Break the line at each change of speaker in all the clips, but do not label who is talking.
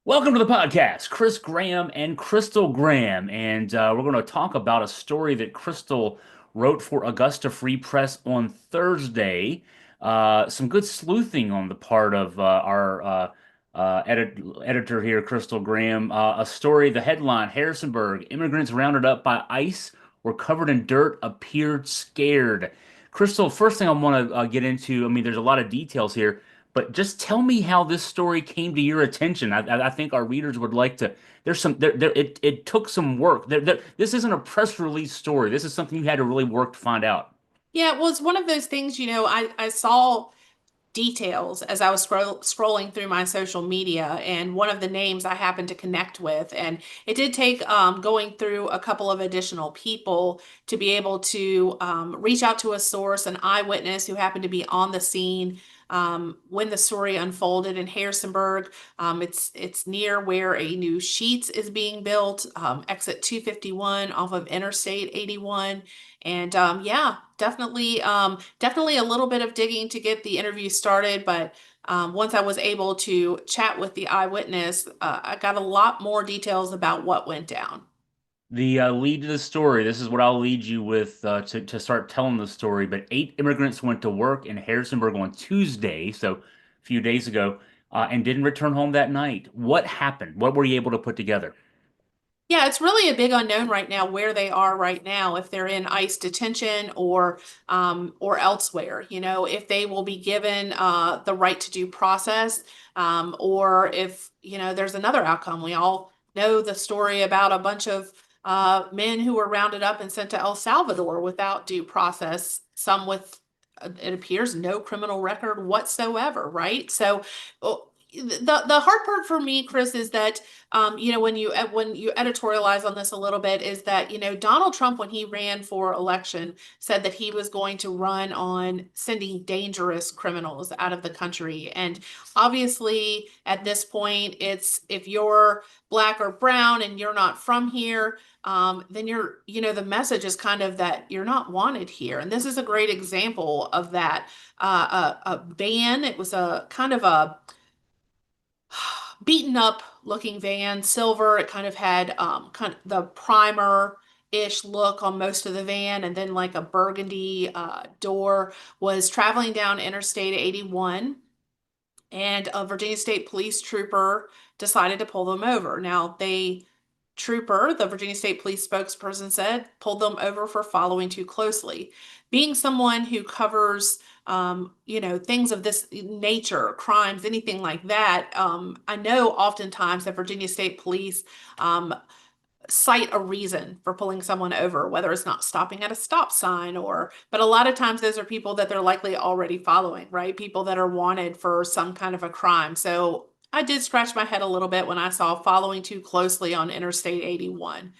Welcome to the podcast, Chris Graham and Crystal Graham, and we're going to talk about a story that Crystal wrote for Augusta Free Press on Thursday. Some good sleuthing on the part of our editor here, Crystal Graham. A story, the headline: Harrisonburg, immigrants rounded up by ICE were covered in dirt, appeared scared. Crystal, first thing I want to get into, I mean, there's a lot of details here. But just tell me how this story came to your attention. I think our readers would like to. There's some there. It took some work. This isn't a press release story. This is something you had to really work to find out.
Yeah, well, it's one of those things, I saw details as I was scrolling through my social media, and one of the names I happened to connect with. And it did take going through a couple of additional people to be able to reach out to a source, an eyewitness who happened to be on the scene when the story unfolded in Harrisonburg. It's near where a new Sheetz is being built, exit 251 off of Interstate 81. And yeah, definitely a little bit of digging to get the interview started, but once I was able to chat with the eyewitness, I got a lot more details about what went down.
The lead to the story. This is what I'll lead you with to start telling the story. But 8 immigrants went to work in Harrisonburg on Tuesday, so a few days ago, and didn't return home that night. What happened? What were you able to put together?
Yeah, it's really a big unknown right now where they are right now, if they're in ICE detention or elsewhere. If they will be given the right to due process, or if there's another outcome. We all know the story about a bunch of men who were rounded up and sent to El Salvador without due process. Some with it appears no criminal record whatsoever, right? So. The hard part for me, Chris, is that when you editorialize on this a little bit, is that Donald Trump, when he ran for election, said that he was going to run on sending dangerous criminals out of the country. And obviously at this point, it's if you're black or brown and you're not from here, then the message is kind of that you're not wanted here. And this is a great example of that. A van, it was a kind of a beaten up looking van, silver. It kind of had kind of the primer ish look on most of the van, and then like a burgundy door. Was traveling down Interstate 81, and a Virginia State police trooper decided to pull them over. Now, the Virginia State Police spokesperson said, pulled them over for following too closely. Being someone who covers, things of this nature, crimes, anything like that, I know oftentimes that Virginia State Police cite a reason for pulling someone over, whether it's not stopping at a stop sign but a lot of times those are people that they're likely already following, right? People that are wanted for some kind of a crime. So I did scratch my head a little bit when I saw following too closely on Interstate 81.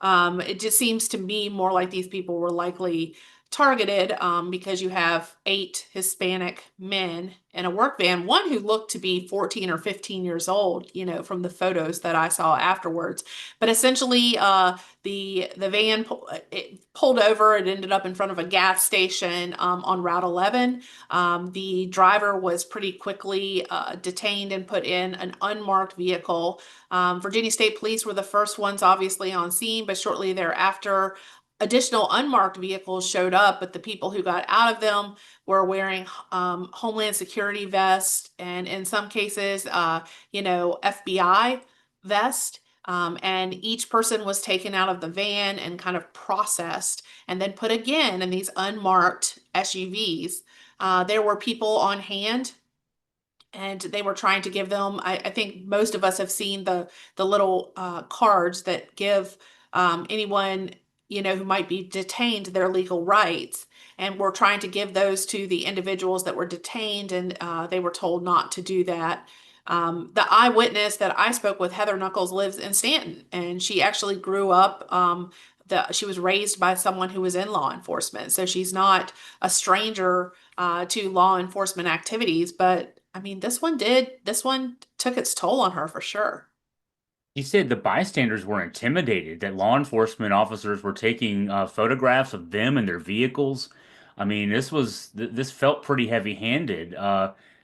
It just seems to me more like these people were likely targeted because you have 8 Hispanic men in a work van, one who looked to be 14 or 15 years old, from the photos that I saw afterwards. But essentially, the van it pulled over. It ended up in front of a gas station on Route 11. The driver was pretty quickly detained and put in an unmarked vehicle. Virginia State Police were the first ones, obviously, on scene, but shortly thereafter, additional unmarked vehicles showed up. But the people who got out of them were wearing Homeland Security vests, and in some cases, FBI vest. And each person was taken out of the van and kind of processed and then put again in these unmarked SUVs. There were people on hand, and they were trying to give them. I think most of us have seen the little cards that give anyone who might be detained their legal rights, and we're trying to give those to the individuals that were detained, and they were told not to do that. The eyewitness that I spoke with, Heather Knuckles, lives in Stanton, and she actually grew up. She was raised by someone who was in law enforcement, so she's not a stranger to law enforcement activities. But I mean, this one took its toll on her for sure.
He said the bystanders were intimidated, that law enforcement officers were taking photographs of them and their vehicles. I mean, this felt pretty heavy-handed.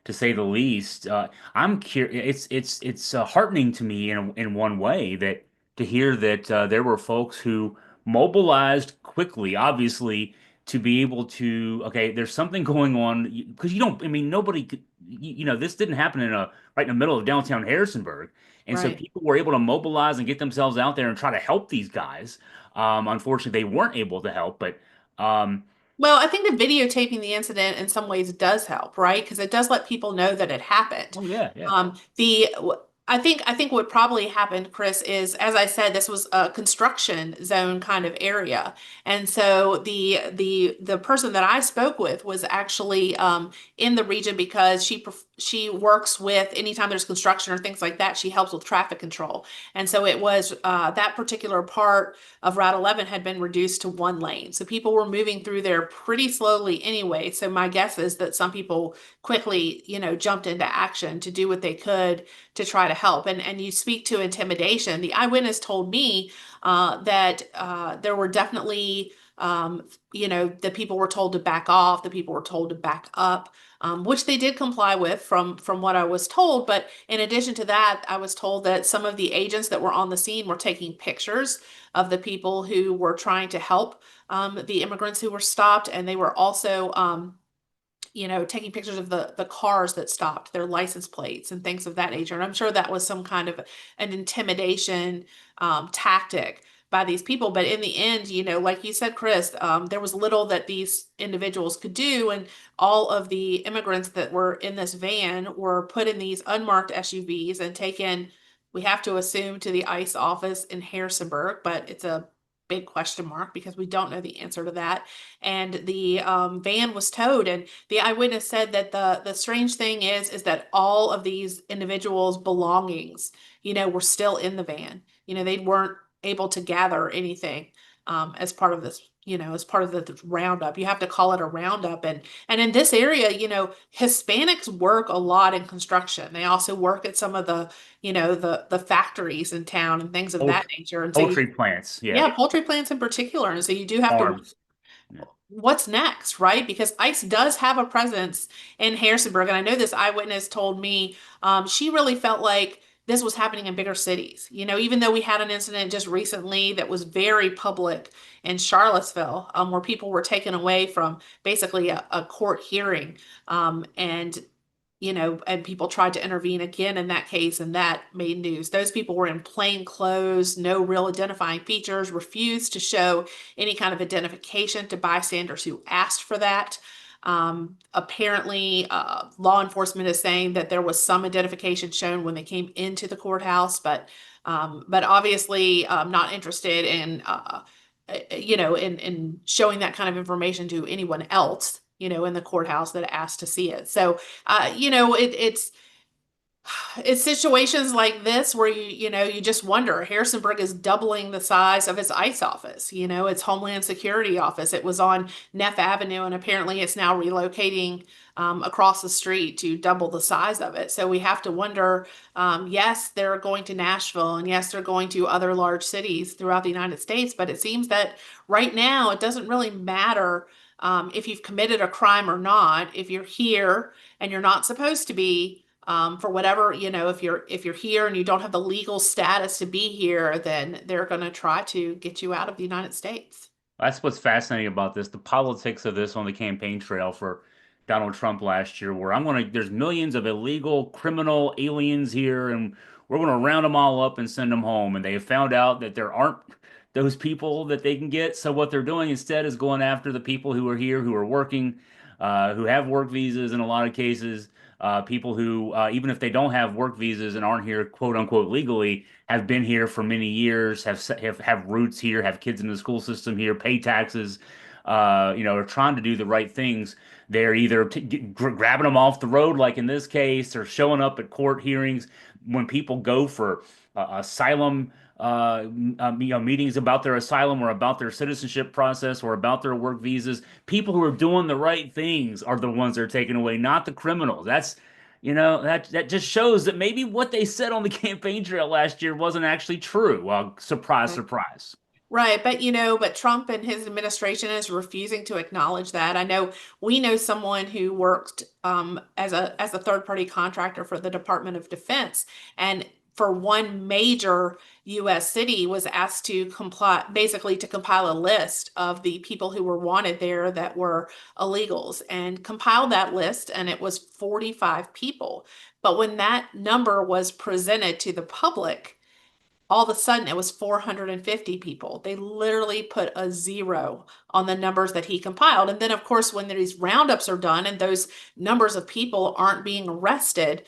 to say the least. I'm curious. It's heartening to me in one way that to hear that there were folks who mobilized quickly, obviously, to be able to. Okay, there's something going on because you don't. I mean, nobody could. This didn't happen right in the middle of downtown Harrisonburg, and so
Right.
people were able to mobilize and get themselves out there and try to help these guys. Unfortunately, they weren't able to help, but. Um,
Well, I think that videotaping the incident in some ways does help, right? Because it does let people know that it happened.
oh yeah, yeah.
I think what probably happened, Chris, is as I said, this was a construction zone kind of area, and so the person that I spoke with was actually in the region because she works with anytime there's construction or things like that, she helps with traffic control, and so it was that particular part of Route 11 had been reduced to one lane. So people were moving through there pretty slowly anyway. So my guess is that some people quickly, jumped into action to do what they could to try to help. And you speak to intimidation. The eyewitness told me that there were definitely the people were told to back off, the people were told to back up, which they did comply with from what I was told. But in addition to that, I was told that some of the agents that were on the scene were taking pictures of the people who were trying to help the immigrants who were stopped, and they were also taking pictures of the cars that stopped, their license plates and things of that nature. And I'm sure that was some kind of an intimidation tactic by these people. But in the end, like you said, Chris, there was little that these individuals could do. And all of the immigrants that were in this van were put in these unmarked SUVs and taken, we have to assume, to the ICE office in Harrisonburg, but it's a big question mark because we don't know the answer to that. And the van was towed, and the eyewitness said that the strange thing is that all of these individuals' belongings, were still in the van. They weren't able to gather anything as part of this, as part of the roundup. You have to call it a roundup. And in this area, Hispanics work a lot in construction. They also work at some of the factories in town and things of that
Poultry,
nature. And so
poultry plants, yeah,
yeah, poultry plants in particular. And so you do have to
farms. Yeah.
what's next, right? Because ICE does have a presence in Harrisonburg. And I know this eyewitness told me she really felt like this was happening in bigger cities. Even though we had an incident just recently that was very public in Charlottesville, where people were taken away from basically a court hearing. And people tried to intervene again in that case, and that made news. Those people were in plain clothes, no real identifying features, refused to show any kind of identification to bystanders who asked for that. Apparently, law enforcement is saying that there was some identification shown when they came into the courthouse, but obviously not interested in showing that kind of information to anyone else, in the courthouse that asked to see it. So, it's situations like this where you just wonder. Harrisonburg is doubling the size of its ICE office, its Homeland Security office. It was on Neff Avenue, and apparently it's now relocating across the street to double the size of it. So we have to wonder. Yes, they're going to Nashville, and yes, they're going to other large cities throughout the United States. But it seems that right now it doesn't really matter if you've committed a crime or not. If you're here and you're not supposed to be, for whatever, if you're here and you don't have the legal status to be here, then they're going to try to get you out of the United States.
That's what's fascinating about this, the politics of this on the campaign trail for Donald Trump last year, where there's millions of illegal criminal aliens here, and we're gonna round them all up and send them home. And they have found out that there aren't those people that they can get. So what they're doing instead is going after the people who are here, who are working, who have work visas in a lot of cases, people who, even if they don't have work visas and aren't here, quote unquote, legally, have been here for many years, have roots here, have kids in the school system here, pay taxes, are trying to do the right things. They're either grabbing them off the road, like in this case, or showing up at court hearings when people go for asylum. Meetings about their asylum or about their citizenship process or about their work visas. People who are doing the right things are the ones that are taken away, not the criminals. That just shows that maybe what they said on the campaign trail last year wasn't actually true. Well, surprise, surprise.
Right, but but Trump and his administration is refusing to acknowledge that. I know we know someone who worked as a third party contractor for the Department of Defense, and for one major U.S. city was asked to comply, basically to compile a list of the people who were wanted there that were illegals, and compiled that list, and it was 45 people. But when that number was presented to the public, all of a sudden it was 450 people. They literally put a zero on the numbers that he compiled. And then, of course, when these roundups are done and those numbers of people aren't being arrested,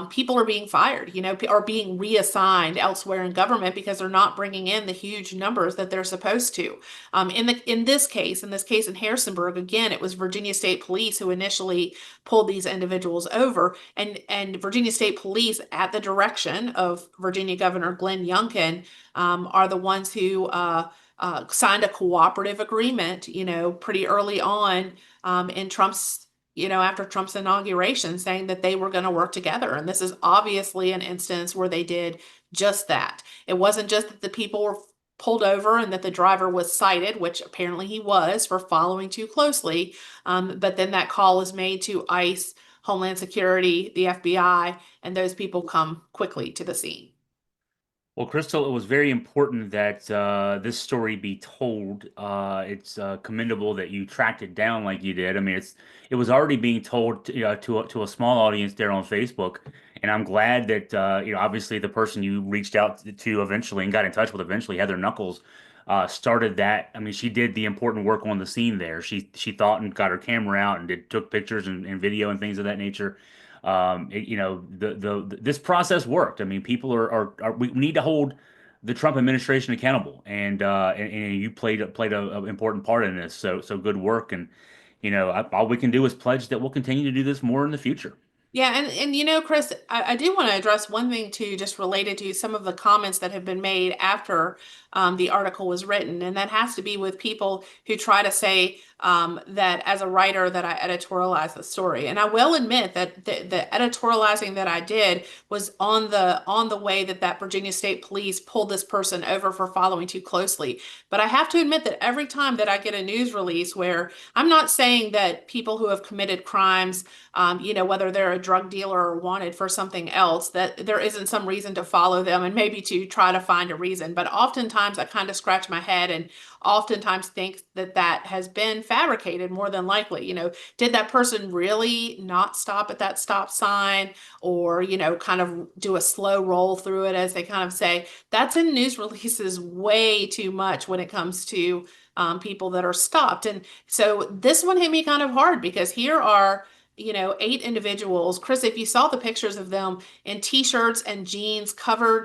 people are being fired, are being reassigned elsewhere in government because they're not bringing in the huge numbers that they're supposed to. In this case in Harrisonburg, again, it was Virginia State Police who initially pulled these individuals over, and Virginia State Police, at the direction of Virginia Governor Glenn Youngkin, are the ones who signed a cooperative agreement, pretty early on in Trump's, after Trump's inauguration, saying that they were going to work together. And this is obviously an instance where they did just that. It wasn't just that the people were pulled over and that the driver was cited, which apparently he was for following too closely. But then that call was made to ICE, Homeland Security, the FBI, and those people come quickly to the scene.
Well, Crystal, it was very important that this story be told. It's commendable that you tracked it down like you did. I mean, it was already being told to a small audience there on Facebook, and I'm glad that obviously the person you reached out to eventually and got in touch with eventually, Heather Knuckles, started that. I mean, she did the important work on the scene there. She thought and got her camera out and took pictures and video and things of that nature. This process worked. I mean, people we need to hold the Trump administration accountable, and you played a important part in this. So good work, and all we can do is pledge that we'll continue to do this more in the future.
Yeah, and Chris, I do want to address one thing too, just related to some of the comments that have been made after the article was written, and that has to be with people who try to say that as a writer that I editorialized the story. And I will admit that the editorializing that I did was on the way that Virginia State Police pulled this person over for following too closely. But I have to admit that every time that I get a news release where I'm not saying that people who have committed crimes, whether they're a drug dealer or wanted for something else, that there isn't some reason to follow them and maybe to try to find a reason. But oftentimes I kind of scratch my head and oftentimes think that that has been fabricated more than likely. Did that person really not stop at that stop sign, or, kind of do a slow roll through it, as they kind of say? That's in news releases way too much when it comes to people that are stopped. And so this one hit me kind of hard because here are, 8 individuals. Chris, if you saw the pictures of them in t-shirts and jeans,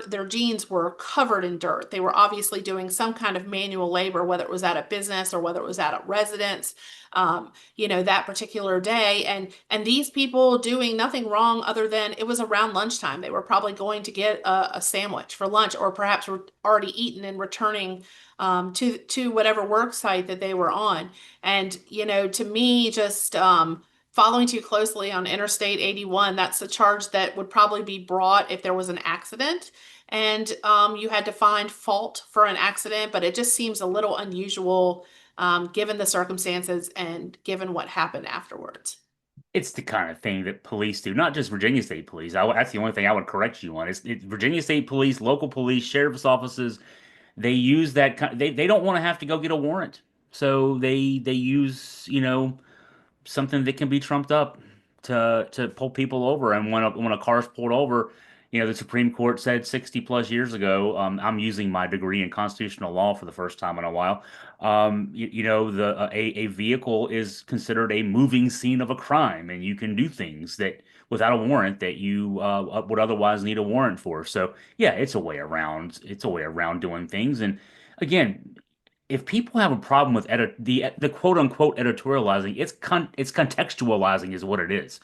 their jeans were covered in dirt. They were obviously doing some kind of manual labor, whether it was at a business or whether it was at a residence, that particular day. And these people doing nothing wrong other than it was around lunchtime. They were probably going to get a sandwich for lunch, or perhaps were already eaten and returning to whatever work site that they were on. And, to me, just following too closely on Interstate 81, that's a charge that would probably be brought if there was an accident and you had to find fault for an accident, but it just seems a little unusual given the circumstances and given what happened afterwards.
It's the kind of thing that police do, not just Virginia State Police. That's the only thing I would correct you on. It's Virginia State Police, local police, sheriff's offices. They use they don't want to have to go get a warrant, so they use something that can be trumped up to pull people over. And when a car's pulled over, the Supreme Court said 60 plus years ago. I'm using my degree in constitutional law for the first time in a while. A vehicle is considered a moving scene of a crime, and you can do things that without a warrant that you would otherwise need a warrant for. So yeah, it's a way around. It's a way around doing things. And again, if people have a problem with the quote unquote editorializing, it's contextualizing is what it is.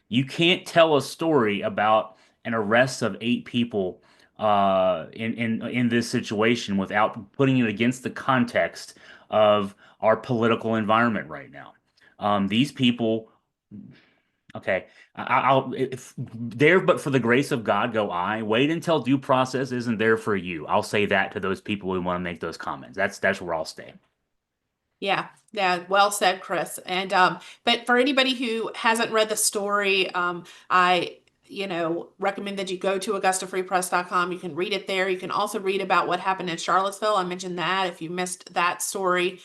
You can't tell a story about an arrest of 8 people in this situation without putting it against the context of our political environment right now. These people Okay. I'll if there, but for the grace of God, go I. Wait until due process isn't there for you. I'll say that to those people who want to make those comments. That's where I'll stay.
Yeah, yeah, well said, Chris. And but for anybody who hasn't read the story, I recommend that you go to AugustaFreePress.com. You can read it there. You can also read about what happened in Charlottesville. I mentioned that. If you missed that story,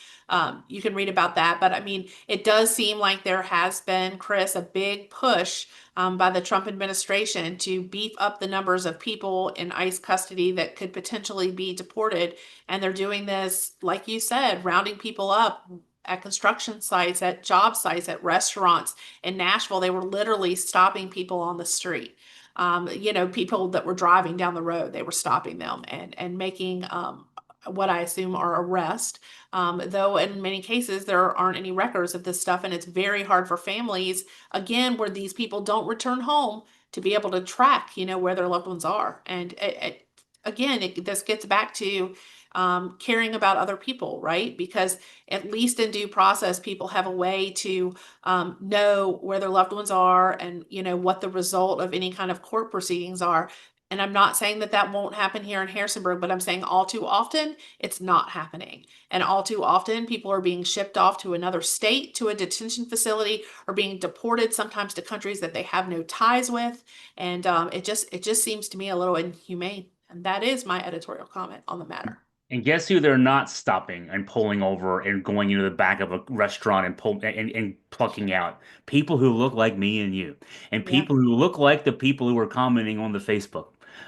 you can read about that. But I mean, it does seem like there has been, Chris, a big push by the Trump administration to beef up the numbers of people in ICE custody that could potentially be deported. And they're doing this, like you said, rounding people up at construction sites, at job sites, at restaurants in Nashville. They were literally stopping people on the street. People that were driving down the road, they were stopping them and making what I assume are arrests. Though in many cases there aren't any records of this stuff, and it's very hard for families, again, where these people don't return home, to be able to track, where their loved ones are. And this gets back to caring about other people, right? Because at least in due process, people have a way to know where their loved ones are, and what the result of any kind of court proceedings are. And I'm not saying that that won't happen here in Harrisonburg, but I'm saying all too often it's not happening. And all too often people are being shipped off to another state, to a detention facility, or being deported sometimes to countries that they have no ties with. And it just seems to me a little inhumane. And that is my editorial comment on the matter.
And guess who they're not stopping and pulling over and going into the back of a restaurant and plucking out? People who look like me and you, and
Yeah.
people who look like the people who are commenting on the Facebook,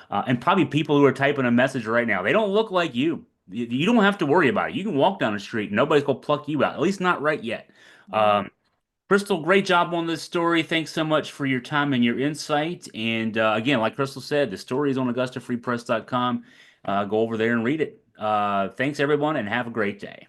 and probably people who are typing a message right now. They don't look like you. You don't have to worry about it. You can walk down the street, and nobody's gonna pluck you out. At least not right yet.
Yeah.
Um, Crystal, great job on this story. Thanks so much for your time and your insight. And again, like Crystal said, the story is on AugustaFreePress.com. Go over there and read it. Thanks, everyone, and have a great day.